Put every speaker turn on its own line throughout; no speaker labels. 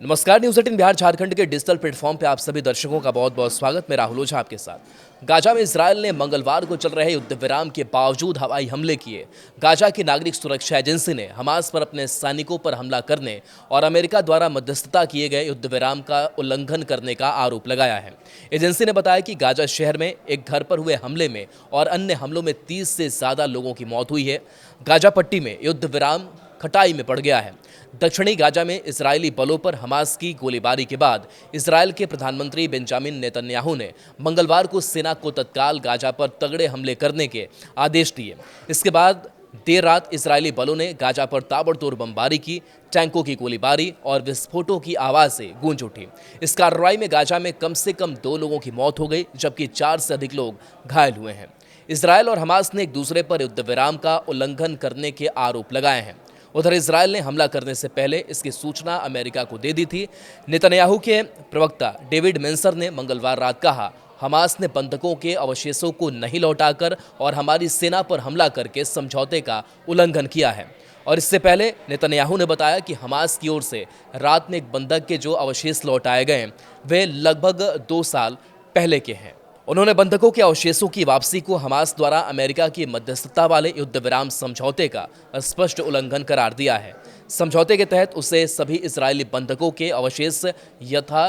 नमस्कार। न्यूज़ 18 बिहार झारखंड के digital platform पे आप सभी दर्शकों का बहुत बहुत स्वागत। मैं राहुल ओझा आपके साथ। गाजा में इजरायल ने मंगलवार को चल रहे युद्ध विराम के बावजूद हवाई हमले किए। गाजा की नागरिक सुरक्षा एजेंसी ने हमास पर अपने सैनिकों पर हमला करने और अमेरिका द्वारा मध्यस्थता किए गए युद्ध विराम का उल्लंघन करने का आरोप लगाया है। एजेंसी ने बताया कि गाजा शहर में एक घर पर हुए हमले में और अन्य हमलों में 30 से ज़्यादा लोगों की मौत हुई है। गाजा पट्टी में युद्ध विराम खटाई में पड़ गया है। दक्षिणी गाजा में इजरायली बलों पर हमास की गोलीबारी के बाद इजरायल के प्रधानमंत्री बेंजामिन नेतन्याहू ने मंगलवार को सेना को तत्काल गाजा पर तगड़े हमले करने के आदेश दिए। इसके बाद देर रात इजरायली बलों ने गाजा पर ताबड़तोड़ बमबारी की। टैंकों की गोलीबारी और विस्फोटों की आवाज़ें गूंज उठी। इस कार्रवाई में गाजा में कम से कम 2 लोगों की मौत हो गई, जबकि 4 से अधिक लोग घायल हुए हैं। इजरायल और हमास ने एक दूसरे पर युद्ध विराम का उल्लंघन करने के आरोप लगाए हैं। उधर इजरायल ने हमला करने से पहले इसकी सूचना अमेरिका को दे दी थी। नेतन्याहू के प्रवक्ता डेविड मेंसर ने मंगलवार रात कहा, हमास ने बंधकों के अवशेषों को नहीं लौटाकर और हमारी सेना पर हमला करके समझौते का उल्लंघन किया है। और इससे पहले नेतन्याहू ने बताया कि हमास की ओर से रात में एक बंधक के जो अवशेष लौटाए गए वे लगभग 2 साल पहले के हैं। उन्होंने बंधकों के अवशेषों की वापसी को हमास द्वारा अमेरिका की मध्यस्थता वाले युद्ध विराम समझौते का स्पष्ट उल्लंघन करार दिया है। समझौते के तहत उसे सभी इजरायली बंधकों के अवशेष यथा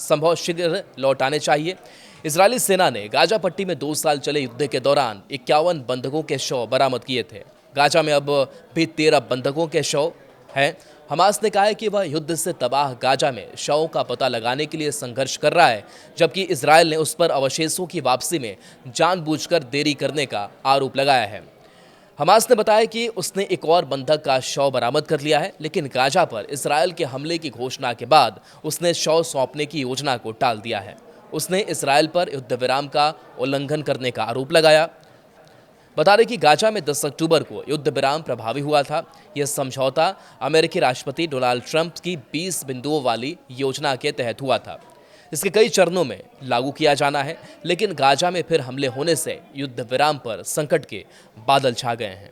संभव शीघ्र लौटाने चाहिए। इजरायली सेना ने गाजा पट्टी में 2 साल चले युद्ध के दौरान 51 बंधकों के शव बरामद किए थे। गाजा में अब भी 13 बंधकों के शव हैं। हमास ने कहा है कि वह युद्ध से तबाह गाजा में शवों का पता लगाने के लिए संघर्ष कर रहा है, जबकि इजरायल ने उस पर अवशेषों की वापसी में जानबूझकर देरी करने का आरोप लगाया है। हमास ने बताया कि उसने एक और बंधक का शव बरामद कर लिया है, लेकिन गाजा पर इजरायल के हमले की घोषणा के बाद उसने शव सौंपने की योजना को टाल दिया है। उसने इजरायल पर युद्ध विराम का उल्लंघन करने का आरोप लगाया। बता दें कि गाजा में 10 अक्टूबर को युद्ध विराम प्रभावी हुआ था। यह समझौता अमेरिकी राष्ट्रपति डोनाल्ड ट्रंप की 20 बिंदुओं वाली योजना के तहत हुआ था। इसके कई चरणों में लागू किया जाना है, लेकिन गाजा में फिर हमले होने से युद्ध विराम पर संकट के बादल छा गए हैं।